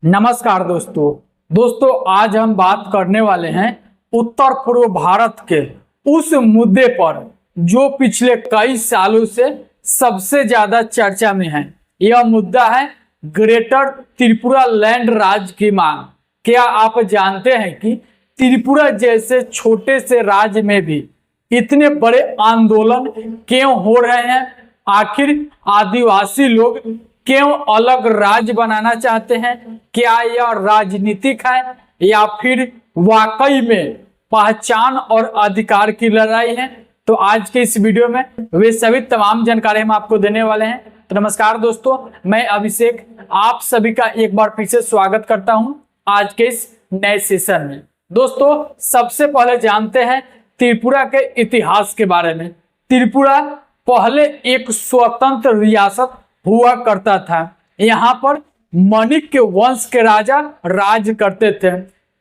नमस्कार दोस्तों आज हम बात करने वाले हैं उत्तर पूर्व भारत के उस मुद्दे पर जो पिछले कई सालों से सबसे ज्यादा चर्चा में है। यह मुद्दा है ग्रेटर त्रिपुरा लैंड राज्य की मांग। क्या आप जानते हैं कि त्रिपुरा जैसे छोटे से राज्य में भी इतने बड़े आंदोलन क्यों हो रहे हैं? आखिर आदिवासी लोग क्यों अलग राज्य बनाना चाहते हैं? क्या यह राजनीतिक है या फिर वाकई में पहचान और अधिकार की लड़ाई है? तो आज के इस वीडियो में वे सभी तमाम जानकारी हम आपको देने वाले हैं। तो नमस्कार दोस्तों, मैं अभिषेक आप सभी का एक बार फिर से स्वागत करता हूं आज के इस नए सेशन में। दोस्तों सबसे पहले जानते हैं त्रिपुरा के इतिहास के बारे में। त्रिपुरा पहले एक स्वतंत्र रियासत हुआ करता था। यहाँ पर मणिक के वंश के राजा राज करते थे।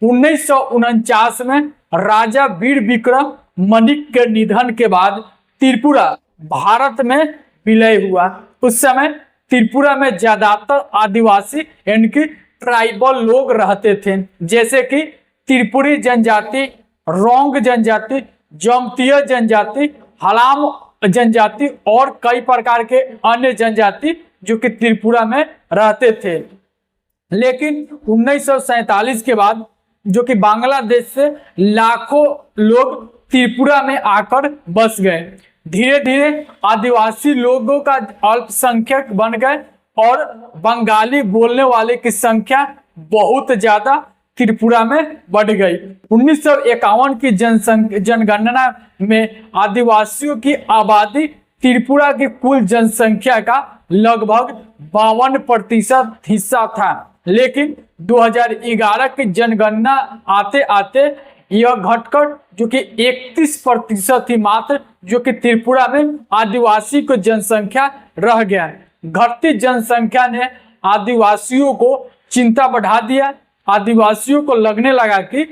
1949 में राजा वीर विक्रम मणिक के निधन के बाद त्रिपुरा भारत में विलय हुआ। उस समय त्रिपुरा में ज्यादातर आदिवासी यानी कि ट्राइबल लोग रहते थे, जैसे कि त्रिपुरी जनजाति, रोंग जनजाति, जमतीय जनजाति, हलाम जनजाति और कई प्रकार के अन्य जनजाति जो कि त्रिपुरा में रहते थे। लेकिन 1947 के बाद जो कि बांग्लादेश से लाखों लोग त्रिपुरा में आकर बस गए। धीरे धीरे आदिवासी लोगों का अल्पसंख्यक बन गए और बंगाली बोलने वाले की संख्या बहुत ज्यादा त्रिपुरा में बढ़ गई। 1951 की जनगणना में आदिवासियों की आबादी त्रिपुरा की कुल जनसंख्या का लगभग 52% हिस्सा था। लेकिन 2011 की जनगणना आते आते यह घटकर जो कि 31% ही मात्र जो कि त्रिपुरा में आदिवासी को जनसंख्या रह गया। घटती जनसंख्या ने आदिवासियों को चिंता बढ़ा दिया। आदिवासियों को लगने लगा कि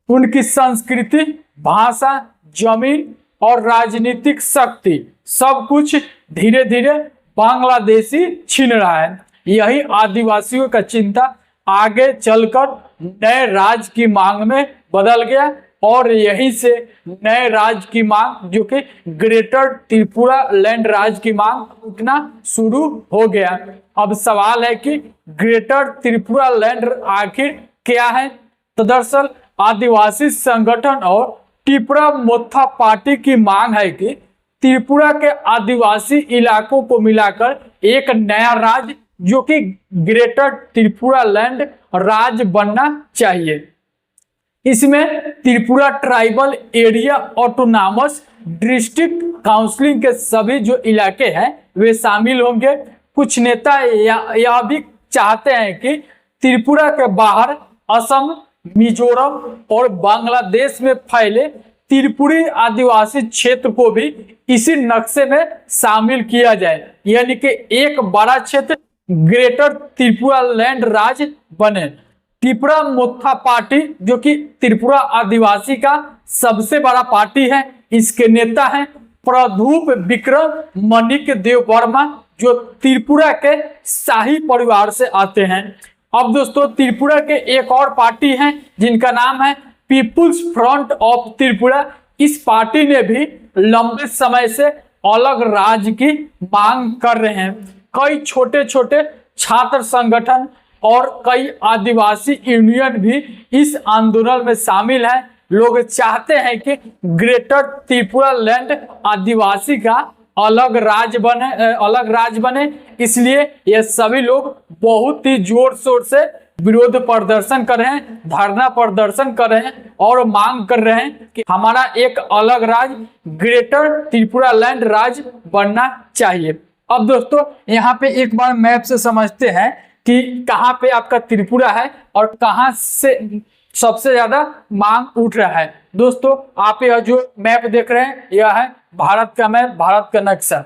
उनकी संस्कृति, भाषा, जमीन और राजनीतिक शक्ति सब कुछ धीरे धीरे बांग्लादेशी छीन रहा है। यही आदिवासियों का चिंता आगे चलकर नए राज्य की मांग में बदल गया और यहीं से नए राज्य की मांग जो कि ग्रेटर त्रिपुरा लैंड राज्य की मांग उठना शुरू हो गया। अब सवाल है कि ग्रेटर त्रिपुरा लैंड आखिर क्या है? तो दरअसल आदिवासी संगठन और त्रिपुरा मोर्चा पार्टी की मांग है कि त्रिपुरा के आदिवासी इलाकों को मिलाकर एक नया राज्य जो कि ग्रेटर त्रिपुरा लैंड राज्य बनना चाहिए। इसमें Tripura tribal area autonomous district counselling के सभी जो इलाके हैं वे शामिल होंगे। कुछ नेता यह भी चाहते हैं कि त्रिपुरा के बाहर असम, मिजोरम और बांग्लादेश में फैले त्रिपुरी आदिवासी क्षेत्र को भी इसी नक्शे में शामिल किया जाए, यानी कि एक बड़ा क्षेत्र ग्रेटर त्रिपुरा लैंड राज्य बने। त्रिपुरा मोर्चा पार्टी जो कि त्रिपुरा आदिवासी का सबसे बड़ा पार्टी है, इसके नेता हैं प्रदूप विक्रम मणिक देव वर्मा जो त्रिपुरा के शाही परिवार से आते हैं। अब दोस्तों त्रिपुरा के एक और पार्टी है जिनका नाम है पीपुल्स फ्रंट ऑफ त्रिपुरा। इस पार्टी ने भी लंबे समय से अलग राज्य की मांग कर रहे हैं। कई छोटे छोटे छात्र संगठन और कई आदिवासी यूनियन भी इस आंदोलन में शामिल हैं। लोग चाहते हैं कि ग्रेटर त्रिपुरा लैंड आदिवासी का अलग राज्य बने। इसलिए ये सभी लोग बहुत ही जोर शोर से विरोध प्रदर्शन कर रहे हैं, धरना प्रदर्शन कर रहे हैं और मांग कर रहे हैं कि हमारा एक अलग राज्य ग्रेटर त्रिपुरा लैंड राज्य बनना चाहिए। अब दोस्तों यहाँ पे एक बार मैप से समझते हैं कि कहाँ पे आपका त्रिपुरा है और कहाँ से सबसे ज्यादा मांग उठ रहा है। दोस्तों आप यह जो मैप देख रहे हैं यह है भारत का मैप, भारत का नक्शा।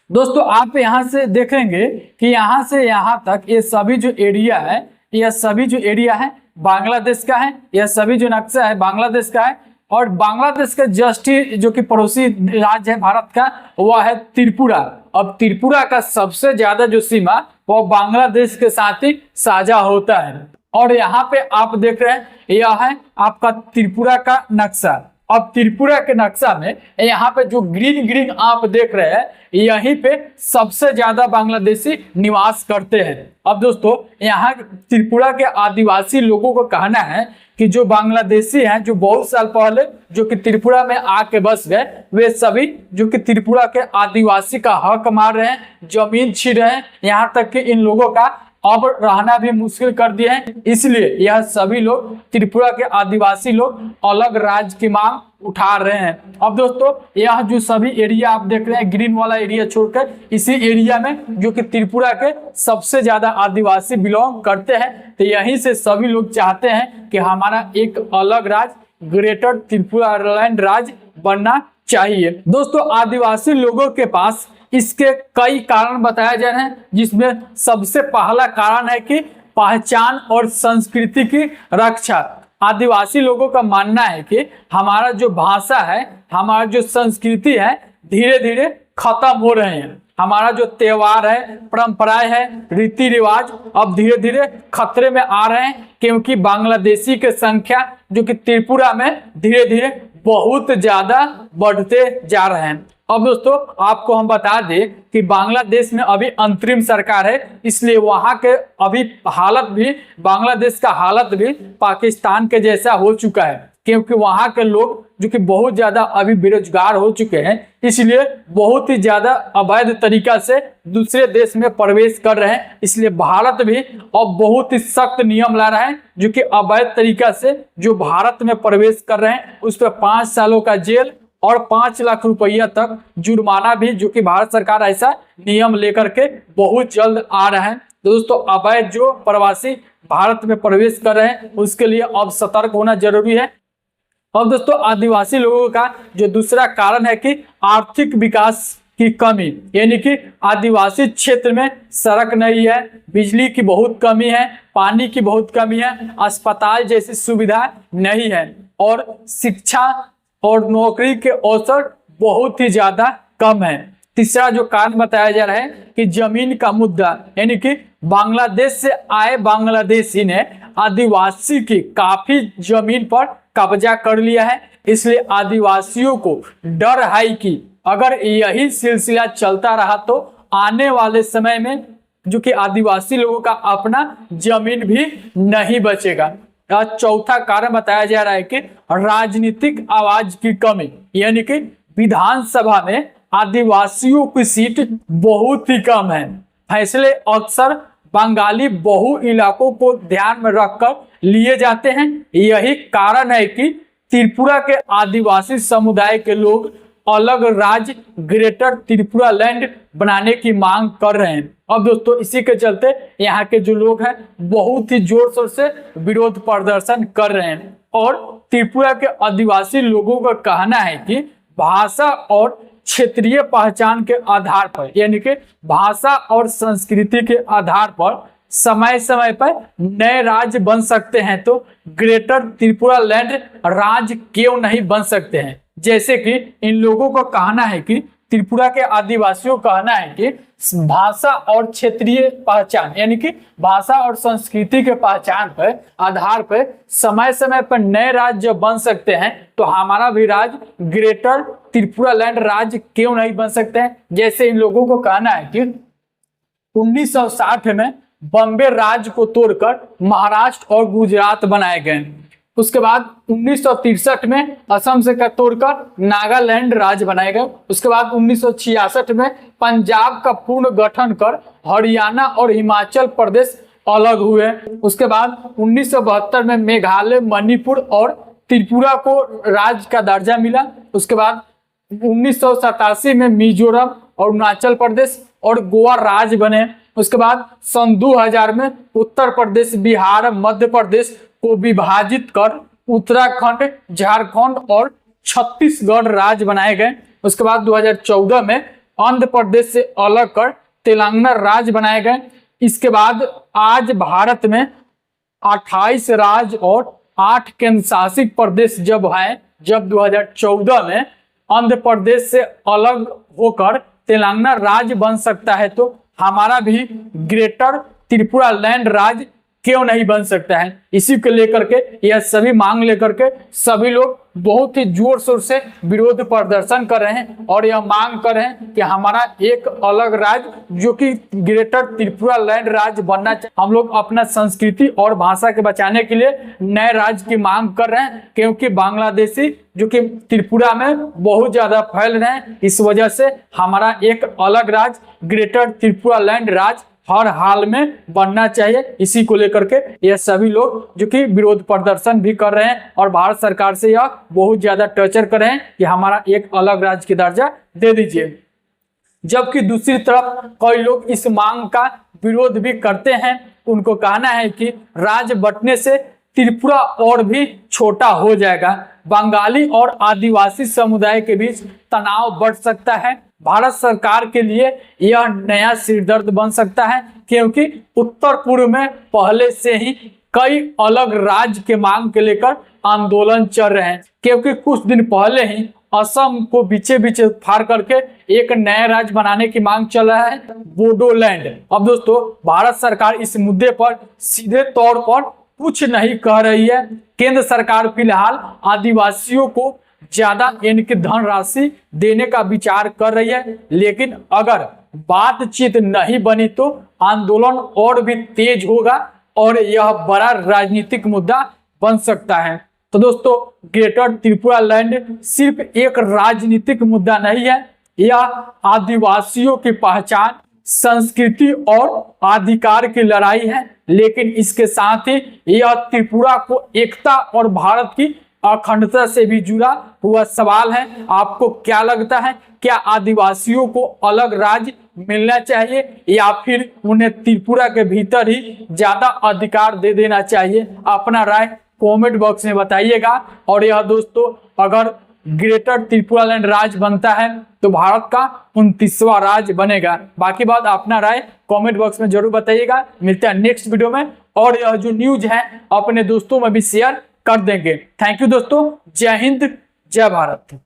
दोस्तों आप यहाँ से देखेंगे कि यहाँ से यहाँ तक ये सभी जो एरिया है, यह सभी जो एरिया है बांग्लादेश का है। यह सभी जो नक्शा है बांग्लादेश का है और बांग्लादेश का जस्ट ही जो कि पड़ोसी राज्य है भारत का वह है त्रिपुरा। अब त्रिपुरा का सबसे ज्यादा जो सीमा वो बांग्लादेश के साथ ही साझा होता है। और यहाँ पे आप देख रहे हैं, यह है आपका त्रिपुरा का नक्शा। अब त्रिपुरा के नक्शा में यहाँ पे जो ग्रीन ग्रीन आप देख रहे हैं, यहीं पे सबसे ज्यादा बांग्लादेशी निवास करते हैं। अब दोस्तों, यहाँ त्रिपुरा के आदिवासी लोगों को कहना है कि जो बांग्लादेशी हैं, जो बहुत साल पहले जो कि त्रिपुरा में आके बस गए, वे सभी जो कि त्रिपुरा के आदिवासी का हक मार रहे हैं, जमीन छीन रहे हैं, यहाँ तक कि इन लोगों का अब रहना भी मुश्किल कर दिए हैं। इसलिए यह सभी लोग, त्रिपुरा के आदिवासी लोग, अलग राज्य की मांग उठा रहे हैं। अब दोस्तों, यह जो सभी एरिया आप देख रहे हैं, ग्रीन वाला एरिया छोड़कर, इसी एरिया में जो कि त्रिपुरा के सबसे ज्यादा आदिवासी बिलोंग करते हैं। तो यहीं से सभी लोग चाहते हैं कि हमारा एक अलग राज्य, ग्रेटर त्रिपुरा लैंड राज्य बनना चाहिए। दोस्तों, आदिवासी लोगों के पास इसके कई कारण बताए जा रहे हैं, जिसमें सबसे पहला कारण है कि पहचान और संस्कृति की रक्षा। आदिवासी लोगों का मानना है कि हमारा जो भाषा है, हमारा जो संस्कृति है, धीरे धीरे खत्म हो रहे हैं। हमारा जो त्योहार है, परंपराएं है, रीति रिवाज अब धीरे धीरे खतरे में आ रहे हैं, क्योंकि बांग्लादेशी की संख्या जो कि त्रिपुरा में धीरे धीरे बहुत ज्यादा बढ़ते जा रहे हैं। अब दोस्तों, आपको हम बता दें कि बांग्लादेश में अभी अंतरिम सरकार है, इसलिए वहां के अभी हालत भी, बांग्लादेश का हालत भी पाकिस्तान के जैसा हो चुका है, क्योंकि वहां के लोग जो कि बहुत ज्यादा अभी बेरोजगार हो चुके हैं, इसलिए बहुत ही ज्यादा अवैध तरीका से दूसरे देश में प्रवेश कर रहे हैं। इसलिए भारत भी अब बहुत ही सख्त नियम ला रहा है, जो कि अवैध तरीका से जो भारत में प्रवेश कर रहे हैं उस पर 5 सालों का जेल और 5 लाख रुपया तक जुर्माना भी, जो कि भारत सरकार ऐसा नियम लेकर के बहुत जल्द आ रहा है। दोस्तों, अवैध जो प्रवासी भारत में प्रवेश कर रहे हैं, उसके लिए अब सतर्क होना जरूरी है। अब दोस्तों, आदिवासी लोगों का जो दूसरा कारण है कि आर्थिक विकास की कमी, यानी कि आदिवासी क्षेत्र में सड़क नहीं है, बिजली की बहुत कमी है, पानी की बहुत कमी है, अस्पताल जैसी सुविधा नहीं है, और शिक्षा और नौकरी के अवसर बहुत ही ज्यादा कम है। तीसरा जो कारण बताया जा रहा है कि जमीन का मुद्दा, यानी कि बांग्लादेश से आए बांग्लादेशी ने आदिवासी की काफी जमीन पर कब्जा कर लिया है। इसलिए आदिवासियों को डर है कि अगर यही सिलसिला चलता रहा तो आने वाले समय में जो कि आदिवासी लोगों का अपना जमीन भी नहीं बचेगा। चौथा कारण बताया जा रहा है कि राजनीतिक आवाज की कमी, यानी कि विधानसभा में आदिवासियों की सीट बहुत ही कम है। फैसले अक्सर बंगाली बहु इलाकों को ध्यान में रखकर लिए जाते हैं। यही कारण है कि त्रिपुरा के आदिवासी समुदाय के लोग अलग राज्य, ग्रेटर त्रिपुरा लैंड बनाने की मांग कर रहे हैं। अब दोस्तों, इसी के चलते यहाँ के जो लोग हैं बहुत ही जोर शोर से विरोध प्रदर्शन कर रहे हैं। और त्रिपुरा के आदिवासी लोगों का कहना है कि भाषा और क्षेत्रीय पहचान के आधार पर, यानी कि भाषा और संस्कृति के आधार पर समय समय पर नए राज्य बन सकते हैं, तो ग्रेटर त्रिपुरा लैंड राज्य क्यों नहीं बन सकते हैं। जैसे कि इन लोगों का कहना है कि त्रिपुरा के आदिवासियों का कहना है कि भाषा और क्षेत्रीय पहचान, यानी कि भाषा और संस्कृति के पहचान पर आधार पर समय समय पर नए राज्य बन सकते हैं, तो हमारा भी राज्य ग्रेटर त्रिपुरा लैंड राज्य क्यों नहीं बन सकते हैं। जैसे इन लोगों को कहना है कि 1960 में बॉम्बे राज्य को तोड़कर महाराष्ट्र और गुजरात बनाए गए। उसके बाद 1963 में असम से तोड़कर नागालैंड राज्य बनाए गए। उसके बाद 1966 में पंजाब का पूर्ण गठन कर हरियाणा और हिमाचल प्रदेश अलग हुए। उसके बाद 1972 में मेघालय, मणिपुर और त्रिपुरा को राज्य का दर्जा मिला। उसके बाद 1987 में मिजोरम और अरुणाचल प्रदेश और गोवा राज्य बने। उसके बाद सन 2000 में उत्तर प्रदेश, बिहार, मध्य प्रदेश को विभाजित कर उत्तराखंड, झारखंड और छत्तीसगढ़ राज्य बनाए गए। उसके बाद 2014 में आंध्र प्रदेश से अलग कर तेलंगाना राज्य बनाए गए। इसके बाद आज भारत में 28 राज्य और 8 केंद्र शासित प्रदेश जब 2014 में आंध्र प्रदेश से अलग होकर तेलंगाना राज्य बन सकता है, तो हमारा भी ग्रेटर त्रिपुरा लैंड राज्य क्यों नहीं बन सकता है। इसी को लेकर के यह सभी मांग लेकर के सभी लोग बहुत ही जोर शोर से विरोध प्रदर्शन कर रहे हैं और यह मांग कर रहे हैं कि हमारा एक अलग राज्य जो कि ग्रेटर त्रिपुरा लैंड राज्य बनना चाहिए। हम लोग अपना संस्कृति और भाषा के बचाने के लिए नए राज्य की मांग कर रहे हैं, क्योंकि बांग्लादेशी जो कि त्रिपुरा में बहुत ज्यादा फैल रहे हैं। इस वजह से हमारा एक अलग राज्य ग्रेटर त्रिपुरा लैंड राज्य हर हाल में बनना चाहिए। इसी को लेकर के यह सभी लोग जो कि विरोध प्रदर्शन भी कर रहे हैं और भारत सरकार से यह बहुत ज्यादा टॉर्चर कर रहे हैं कि हमारा एक अलग राज्य की दर्जा दे दीजिए। जबकि दूसरी तरफ कई लोग इस मांग का विरोध भी करते हैं। उनको कहना है कि राज्य बंटने से त्रिपुरा और भी छोटा हो जाएगा। बंगाली और आदिवासी समुदाय के बीच तनाव बढ़ सकता है। भारत सरकार के लिए यह नया सिरदर्द बन सकता है, क्योंकि उत्तर पूर्व में पहले से ही कई अलग राज्य के मांग के लेकर आंदोलन चल रहे हैं। क्योंकि कुछ दिन पहले ही असम को बीचे बीचे फाड़ करके एक नया राज्य बनाने की मांग चल रहा है, बोडोलैंड। अब दोस्तों, भारत सरकार इस मुद्दे पर सीधे तौर पर कुछ नहीं कह रही है। केंद्र सरकार फिलहाल आदिवासियों को ज्यादा इनकी धनराशि देने का विचार कर रही है, लेकिन अगर बातचीत नहीं बनी तो आंदोलन और भी तेज होगा और यह बड़ा राजनीतिक मुद्दा बन सकता है। तो दोस्तों, ग्रेटर त्रिपुरा लैंड सिर्फ एक राजनीतिक मुद्दा नहीं है, यह आदिवासियों की पहचान, संस्कृति और अधिकार की लड़ाई है। लेकिन इसके साथ ही यह त्रिपुरा को एकता और भारत की अखंडता से भी जुड़ा हुआ सवाल है। आपको क्या लगता है, क्या आदिवासियों को अलग राज्य मिलना चाहिए या फिर उन्हें त्रिपुरा के भीतर ही ज्यादा अधिकार दे देना चाहिए? अपना राय कमेंट बॉक्स में बताइएगा। और यह दोस्तों, अगर ग्रेटर त्रिपुरा लैंड राज्य बनता है तो भारत का 29वां राज्य बनेगा। बाकी बात अपना राय कमेंट बॉक्स में जरूर बताइएगा। मिलते हैं नेक्स्ट वीडियो में, और यह जो न्यूज है अपने दोस्तों में भी शेयर कर देंगे। थैंक यू दोस्तों। जय हिंद, जय भारत।